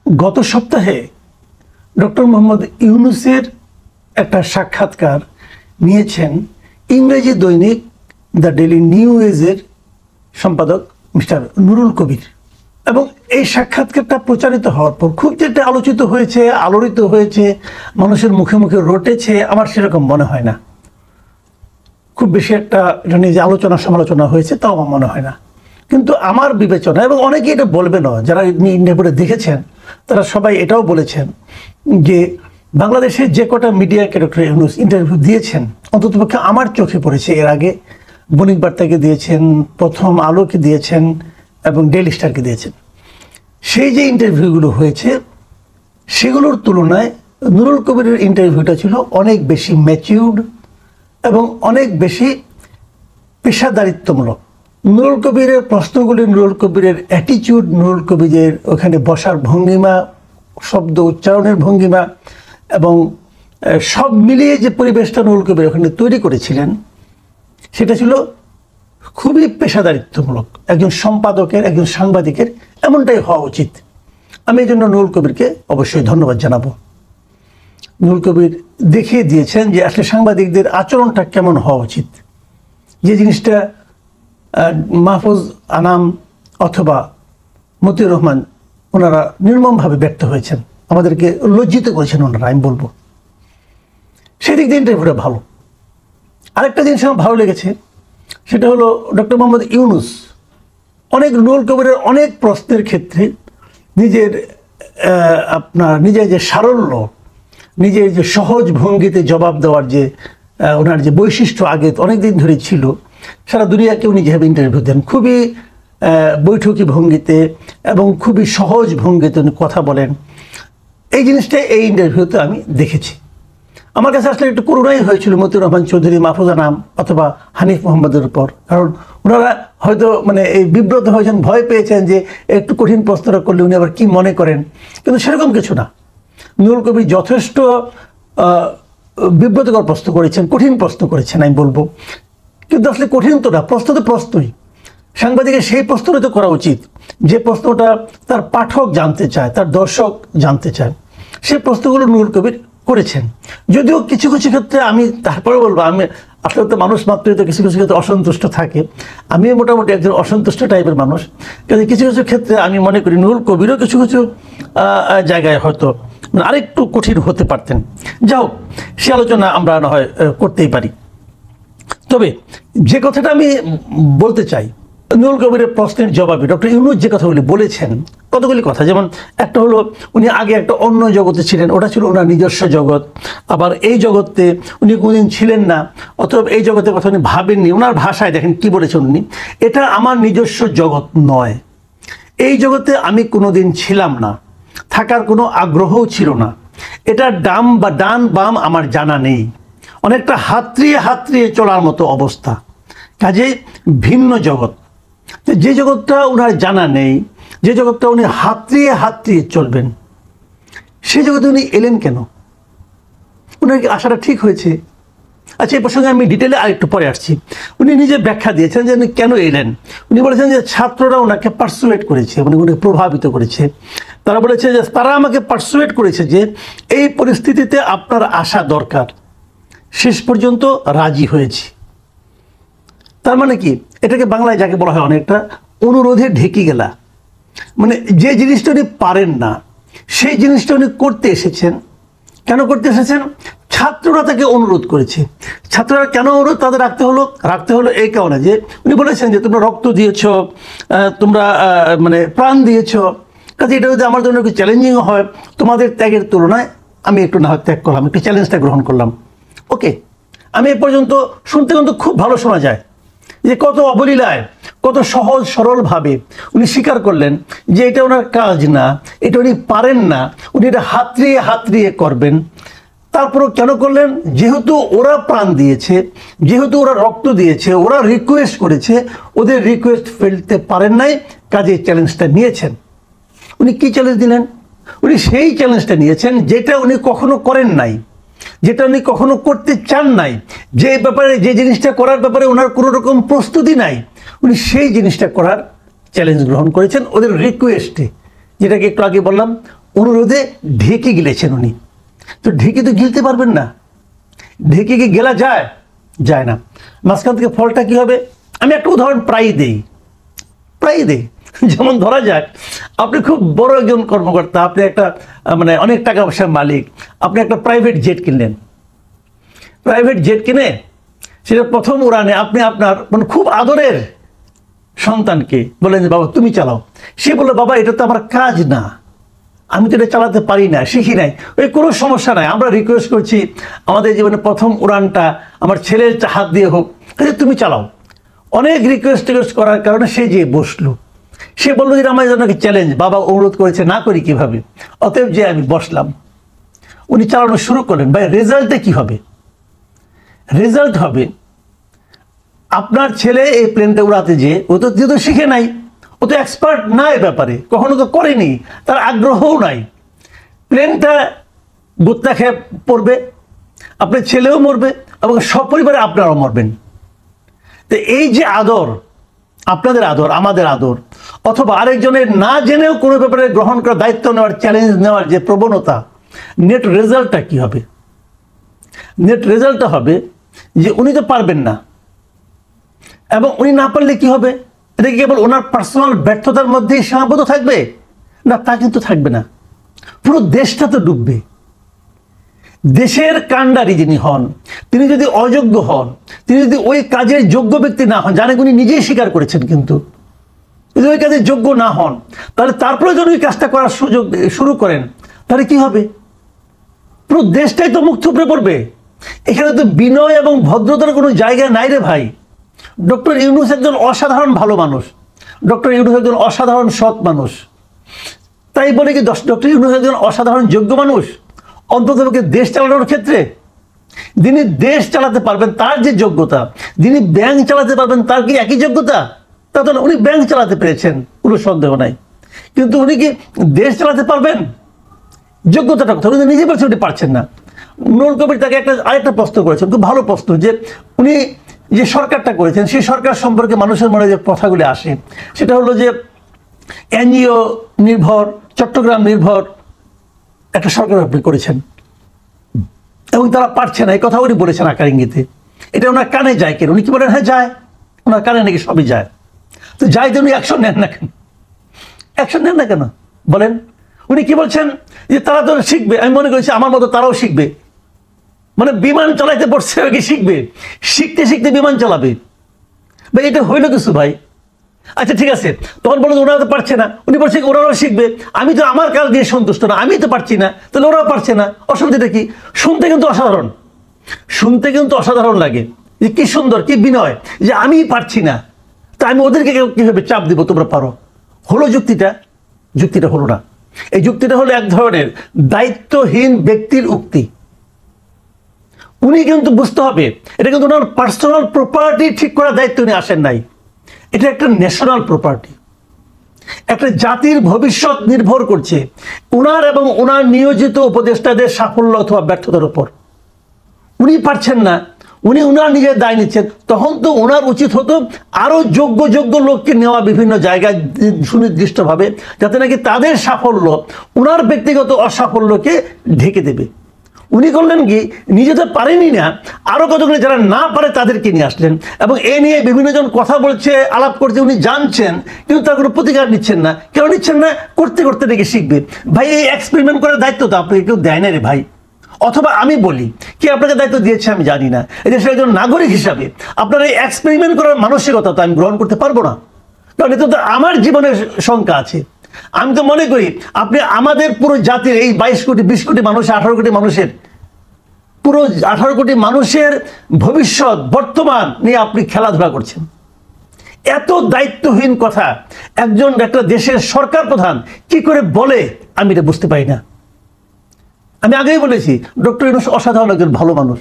গত সপ্তাহে ডক্টর মোহাম্মদ ইউনূসের একটা সাক্ষাৎকার নিয়েছেন ইংরেজি দৈনিক দ্য ডেইলি নিউজের সম্পাদক মিস্টার নুরুল কবির। এবং এই সাক্ষাৎকারটা প্রচারিত হওয়ার পর খুব যেটা আলোচিত হয়েছে, আলোড়িত হয়েছে, মানুষের মুখে মুখে রটেছে, আমার সেরকম মনে হয় না। খুব বেশি একটা এটা নিয়ে যে আলোচনা সমালোচনা হয়েছে তাও আমার মনে হয় না। কিন্তু আমার বিবেচনা, এবং অনেকে এটা বলবেনও, যারা ইন্টারভিউটা দেখেছেন তারা সবাই এটাও বলেছেন যে বাংলাদেশের যে কটা মিডিয়াকে ডক্টর ইউনূস ইন্টারভিউ দিয়েছেন, অন্ততপক্ষে আমার চোখে পড়েছে, এর আগে বণিক বার্তাকে দিয়েছেন, প্রথম আলোকে দিয়েছেন এবং ডেইলি স্টারকে দিয়েছেন, সেই যে ইন্টারভিউগুলো হয়েছে সেগুলোর তুলনায় নুরুল কবিরের ইন্টারভিউটা ছিল অনেক বেশি ম্যাচিউরড এবং অনেক বেশি পেশাদারিত্বমূলক। নুরুল কবিরের প্রশ্নগুলি, নুরুল কবিরের অ্যাটিটিউড, নুরুল কবিরের ওখানে বসার ভঙ্গিমা, শব্দ উচ্চারণের ভঙ্গিমা এবং সব মিলিয়ে যে পরিবেশটা নুরুল কবির ওখানে তৈরি করেছিলেন সেটা ছিল খুবই পেশাদারিত্বমূলক। একজন সম্পাদকের, একজন সাংবাদিকের এমনটাই হওয়া উচিত। আমি এই জন্য নুরুল কবিরকে অবশ্যই ধন্যবাদ জানাবো। নুরুল কবির দেখিয়ে দিয়েছেন যে আসলে সাংবাদিকদের আচরণটা কেমন হওয়া উচিত। যে জিনিসটা মাহফুজ আনাম অথবা মতিউর রহমান ওনারা নির্মমভাবে ব্যর্থ হয়েছেন, আমাদেরকে লজ্জিত করেছেন ওনারা, আমি বলবো সেদিক দিয়ে ইন্টারভিউটা ভালো। আরেকটা জিনিস আমার ভালো লেগেছে, সেটা হলো ডক্টর মোহাম্মদ ইউনূস নুরুল কবিরের অনেক প্রশ্নের ক্ষেত্রে নিজের নিজের যে সারল্য, নিজের যে সহজ ভঙ্গিতে জবাব দেওয়ার যে ওনার যে বৈশিষ্ট্য আগে অনেক দিন ধরে ছিল, সারা দুনিয়াকে উনি যেভাবে ইন্টারভিউ দেন খুবই বৈঠকি ভঙ্গিতে এবং খুবই সহজ ভঙ্গিতে উনি কথা বলেন, এই জিনিসটা এই ইন্টারভিউতে আমি দেখেছি। আমার কাছে আসলে একটু করুণাই হয়েছিল মতিউর রহমান চৌধুরী, মাহফুজ আনাম অথবা হানিফ মোহাম্মদের উপর, কারণ ওনারা হয়তো এই বিব্রত হয়েছেন, ভয় পেয়েছেন যে একটু কঠিন প্রশ্নটা করলে উনি আবার কি মনে করেন, কিন্তু সেরকম কিছু না। নুরুল কবির যথেষ্ট বিব্রতকর প্রশ্ন করেছেন, কঠিন প্রশ্ন করেছেন আমি বলবো, কিন্তু আসলে কঠিন তো না, প্রশ্ন তো প্রশ্নই। সাংবাদিকের সেই প্রশ্নটা তো করা উচিত যে প্রশ্নটা তার পাঠক জানতে চায়, তার দর্শক জানতে চায়, সেই প্রশ্নগুলো নুরুল কবির করেছেন। যদিও কিছু কিছু ক্ষেত্রে আমি তারপরে বলবো, আমি আসলে তো মানুষ মাত্রই তো কিছু কিছু ক্ষেত্রে অসন্তুষ্ট থাকে, আমি মোটামুটি একজন অসন্তুষ্ট টাইপের মানুষ, কিন্তু কিছু কিছু ক্ষেত্রে আমি মনে করি নুরুল কবিরও কিছু কিছু জায়গায় হয়তো আরেকটু কঠিন হতে পারতেন। যাও, সে আলোচনা আমরা না হয় করতেই পারি। তবে যে কথাটা আমি বলতে চাই, নুরুল কবিরের প্রশ্নের জবাবে ডক্টর ইউনূস যে কথাগুলি বলেছেন, কতগুলি কথা, যেমন একটা হলো উনি আগে একটা অন্য জগতে ছিলেন, ওটা ছিল ওনার নিজস্ব জগৎ, আবার এই জগতে উনি কোনোদিন ছিলেন না, অথবা এই জগতের কথা উনি ভাবেননি। ওনার ভাষায় দেখেন কি বলেছেন উনি, এটা আমার নিজস্ব জগৎ নয়, এই জগতে আমি কোনোদিন ছিলাম না, থাকার কোনো আগ্রহও ছিল না, এটা ডান বাম আমার জানা নেই, অনেকটা হাতড়িয়ে চলার মতো অবস্থা, কাজে ভিন্ন জগৎ। যে জগৎটা ওনার জানা নেই, যে জগৎটা উনি হাতড়িয়ে চলবেন, সেই জগতে উনি এলেন কেন? ওনার কি আশাটা ঠিক হয়েছে? আচ্ছা, এই প্রসঙ্গে আমি ডিটেলে আরেকটু পরে আসছি। উনি নিজে ব্যাখ্যা দিয়েছেন যে উনি কেন এলেন। উনি বলেছেন যে ছাত্ররা ওনাকে পারসুয়েট করেছে, উনাকে প্রভাবিত করেছে। তারা বলেছে যে তারা আমাকে পারসুয়েট করেছে যে এই পরিস্থিতিতে আপনার আসা দরকার, শেষ পর্যন্ত রাজি হয়েছি। তার মানে কি, এটাকে বাংলায় যাকে বলা হয় অনেকটা অনুরোধে ঢেকে গেলা, যে জিনিসটা উনি পারেন না সেই জিনিসটা উনি করতে এসেছেন। কেন করতে এসেছেন? ছাত্ররা তাকে অনুরোধ করেছে। ছাত্ররা কেন অনুরোধ তাদের রাখতে হলো এই কারণে যে উনি বলেছেন যে তোমরা রক্ত দিয়েছ, তোমরা প্রাণ দিয়েছ, কাজে এটা যদি আমার জন্য একটু চ্যালেঞ্জিং হয়, তোমাদের ত্যাগের তুলনায় আমি একটু না ত্যাগ করলাম, একটু চ্যালেঞ্জটা গ্রহণ করলাম। ওকে, আমি এ পর্যন্ত শুনতে কিন্তু খুব ভালো শোনা যায় যে কত অবলীলায়, কত সহজ সরলভাবে উনি স্বীকার করলেন যে এটা ওনার কাজ না, এটা উনি পারেন না, উনি এটা হাতড়িয়ে করবেন। তারপরও কেন করলেন? যেহেতু ওরা প্রাণ দিয়েছে, যেহেতু ওরা রক্ত দিয়েছে, ওরা রিকোয়েস্ট করেছে, ওদের রিকোয়েস্ট ফেলতে পারেন নাই, কাজে চ্যালেঞ্জটা নিয়েছেন। উনি কি চ্যালেঞ্জ দিলেন? উনি সেই চ্যালেঞ্জটা নিয়েছেন যেটা উনি কখনো করেন নাই, যেটা উনি কখনো করতে চান নাই, যে ব্যাপারে, যে জিনিসটা করার ব্যাপারে ওনার কোনো রকম প্রস্তুতি নাই, উনি সেই জিনিসটা করার চ্যালেঞ্জ গ্রহণ করেছেন ওদের রিকোয়েস্টে, যেটাকে একটু আগে বললাম অনুরোধে ঢেকে গিলেছেন উনি। তো ঢেকে তো গিলতে পারবেন না, ঢেকে কি গেলা যায়? যায় না। মাঝখান থেকে ফলটা কি হবে? আমি একটা উদাহরণ প্রায়ই দেই। যেমন ধরা যাক, আপনি খুব বড় একজন কর্মকর্তা, আপনি একটা মানে অনেক টাকা পয়সার মালিক, আপনি একটা প্রাইভেট জেট কিনলেন। প্রাইভেট জেট কিনে সেটা প্রথম উড়ানে আপনি আপনার মানে খুব আদরের সন্তানকে বললেন যে বাবা তুমি চালাও। সে বললো বাবা এটা তো আমার কাজ না, আমি তো এটা চালাতে পারি না, শিখি নাই। ওই কোনো সমস্যা নাই, আমরা রিকোয়েস্ট করছি আমাদের জীবনে প্রথম উড়ানটা আমার ছেলের হাত দিয়ে হোক, তুমি চালাও। অনেক রিকোয়েস্ট করার কারণে সে যে বসলো, সে বললো যে আমার জন্য চ্যালেঞ্জ, বাবা অনুরোধ করেছে, না করি কিভাবে, অতএব যে আমি বসলাম। উনি চালানো শুরু করলেন। ভাই রেজাল্টে কি হবে? রেজাল্ট হবে আপনার ছেলে এই প্লেনটা উড়াতে যে ও তো যেহেতু শিখে নাই, ও তো এক্সপার্ট না এ ব্যাপারে, কখনো তো করেনি, তার আগ্রহও নাই। প্লেনটা গুত্তা খেয়ে পড়বে, আপনার ছেলেও মরবে এবং সপরিবারে আপনারাও মরবেন। তো এই যে আদর, আপনাদের আদর, আমাদের আদর, অথবা আরেকজনের না জেনেও কোনো ব্যাপারে গ্রহণ করার দায়িত্ব নেওয়ার, চ্যালেঞ্জ নেওয়ার যে প্রবণতা, নেট রেজাল্টটা কি হবে? নেট রেজাল্টটা হবে যে উনি তো পারবেন না, এবং উনি না পারলে কি হবে? এটা কি কেবল ওনার পার্সোনাল ব্যর্থতার মধ্যেই সীমাবদ্ধ থাকবে? না, তা কিন্তু থাকবে না। পুরো দেশটা তো ডুববে। দেশের কাণ্ডারি যিনি হন, তিনি যদি অযোগ্য হন, তিনি যদি ওই কাজের যোগ্য ব্যক্তি না হন, জানেন উনি নিজেই স্বীকার করেছেন, কিন্তু যদি ওই কাজের যোগ্য না হন, তাহলে তারপরে যদি ওই কাজটা করার সুযোগ শুরু করেন, তাহলে কি হবে? পুরো দেশটাই তো মুখ থুবড়ে পড়বে। এখানে তো বিনয় এবং ভদ্রতার কোনো জায়গা নাই রে ভাই। ডক্টর ইউনূস একজন অসাধারণ ভালো মানুষ, ডক্টর ইউনূস একজন অসাধারণ সৎ মানুষ। তাই বলে কি ডক্টর ইউনূস একজন অসাধারণ যোগ্য মানুষ? অন্তত দেশ চালানোর ক্ষেত্রে যিনি দেশ চালাতে পারবেন তার যে যোগ্যতা, যিনি ব্যাংক চালাতে পারবেন তার কি একই যোগ্যতা? তা তো উনি ব্যাংক চালাতে পেরেছেন, কোনো সন্দেহ নাই, কিন্তু উনি কি দেশ চালাতে পারবেন? যোগ্যতাটা কথা উনি নিজে বলছেন উনি পারছেন না। নুরুল কবির তাকে আরেকটা প্রশ্ন করেছেন, খুব ভালো প্রশ্ন, যে উনি যে সরকারটা করেছেন সেই সরকার সম্পর্কে মানুষের মনে যে কথাগুলি আসে, সেটা হলো যে এনজিও নির্ভর, চট্টগ্রাম নির্ভর একটা সরকার আপনি করেছেন এবং তারা পারছে না, এই কথা উনি বলেছেন আকার ইঙ্গিতে। এটা ওনার কানে যায় কেন? উনি কি বলেন? হ্যাঁ যায়, ওনার কানে নাকি সবই যায়। তো যাই তো উনি অ্যাকশন নেন না কেন? অ্যাকশন নেন না কেন বলেন? উনি কি বলছেন? যে তারা তো শিখবে। আমি মনে করছি আমার মতো তারাও শিখবে, মানে বিমান চালাইতে পড়ছে কি শিখবে, শিখতে শিখতে বিমান চালাবে। ভাই এটা হইলো কিছু ভাই? আচ্ছা ঠিক আছে, তখন বলো ওরা তো পারছে না, উনি বলছে ওরাও শিখবে। আমি তো আমার কাজ দিয়ে সন্তুষ্ট না, আমি তো পারছি না, তাহলে ওরাও পারছে না, অসুবিধাটা কি? শুনতে কিন্তু অসাধারণ, শুনতে কিন্তু অসাধারণ লাগে, যে কি সুন্দর, কি বিনয়, যে আমি পারছি না, তা আমি ওদেরকে কিভাবে চাপ দিব তোমরা পারো। হলো যুক্তিটা? যুক্তিটা হলো না। এই যুক্তিটা হলো এক ধরনের দায়িত্বহীন ব্যক্তির উক্তি। উনি কিন্তু বুঝতে হবে এটা কিন্তু ওনার পার্সোনাল প্রপার্টি ঠিক করার দায়িত্ব উনি আসেন নাই, এটা একটা ন্যাশনাল প্রপার্টি। একটা জাতির ভবিষ্যৎ নির্ভর করছে ওনার এবং ওনার নিয়োজিত উপদেষ্টাদের সাফল্য অথবা ব্যর্থতার উপর। উনি পারছেন না, উনি ওনার নিজের দায় নিচ্ছেন, তখন তো ওনার উচিত হতো আরো যোগ্য যোগ্য লোককে নেওয়া বিভিন্ন জায়গায় সুনির্দিষ্টভাবে, যাতে নাকি তাদের সাফল্য ওনার ব্যক্তিগত অসাফল্যকে ঢেকে দেবে। উনি করলেন কি, নিজে তো পারেনি না, আরো কতগুলো যারা না পারে তাদেরকে নিয়ে আসলেন, এবং এ নিয়ে বিভিন্ন জন কথা বলছে, আলাপ করছে, উনি জানছেন, কিন্তু তার কোনো প্রতিকার নিচ্ছেন না। কেন নিচ্ছেন না? করতে করতে নাকি শিখবে। ভাই এই এক্সপেরিমেন্ট করার দায়িত্ব তো আপনাকে কেউ দেয় না রে ভাই। অথবা আমি বলি, কে আপনাকে দায়িত্ব দিয়েছে আমি জানি না, এই দেশের একজন নাগরিক হিসাবে আপনার এই এক্সপেরিমেন্ট করার মানসিকতা তো আমি গ্রহণ করতে পারবো না, কারণ এতে তো আমার জীবনের শঙ্কা আছে। আমি তো মনে করি আপনি আমাদের পুরো জাতির এই 22 কোটি 20 কোটি মানুষ, 18 কোটি মানুষের, পুরো 18 কোটি মানুষের ভবিষ্যৎ বর্তমান নিয়ে আপনি খেলাধুলা করছেন। এত দায়িত্বহীন কথা একজন একটা দেশের সরকার প্রধান কি করে বলে আমি এটা বুঝতে পারি না। আমি আগেই বলেছি ডক্টর ইউনূস অসাধারণ একজন ভালো মানুষ,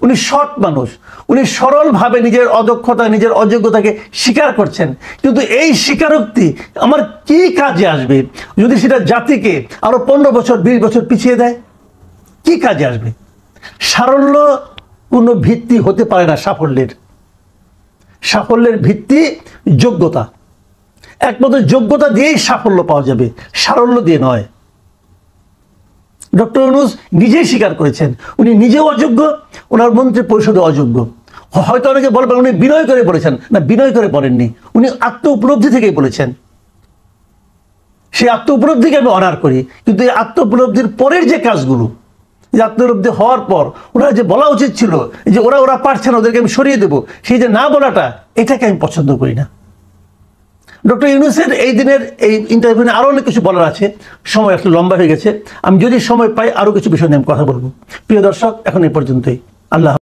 উনি সৎ মানুষ, উনি সরলভাবে নিজের অদক্ষতা, নিজের অযোগ্যতাকে স্বীকার করছেন, কিন্তু এই স্বীকারোক্তি আমার কি কাজে আসবে যদি সেটা জাতিকে আরো 15 বছর 20 বছর পিছিয়ে দেয়? কি কাজে আসবে? সারল্য কোনো ভিত্তি হতে পারে না সাফল্যের। সাফল্যের ভিত্তি যোগ্যতা, একমাত্র যোগ্যতা দিয়েই সাফল্য পাওয়া যাবে, সারল্য দিয়ে নয়। ডক্টর ইউনূস নিজেই স্বীকার করেছেন উনি নিজেও অযোগ্য, ওনার মন্ত্রী পরিষদও অযোগ্য। হয়তো অনেকে বলবেন উনি বিনয় করে বলেছেন, না, বিনয় করে বলেননি, উনি আত্ম উপলব্ধি থেকেই বলেছেন। সেই আত্ম উপলব্ধিকে আমি অনার করি, কিন্তু এই আত্ম উপলব্ধির পরের যে কাজগুলো, যে আত্ম উপলব্ধি হওয়ার পর ওনার যে বলা উচিত ছিল যে ওরা পারছে না, ওদেরকে আমি সরিয়ে দেবো, সেই যে না বলাটা, এটাকে আমি পছন্দ করি না। ডক্টর ইউনূসের এই দিনের এই ইন্টারভিউ নিয়ে আরও অনেক কিছু বলার আছে, সময় আসলে লম্বা হয়ে গেছে। আমি যদি সময় পাই আরও কিছু বিষয় নিয়ে আমি কথা বলবো। প্রিয় দর্শক, এখন এই পর্যন্তই। আল্লাহ।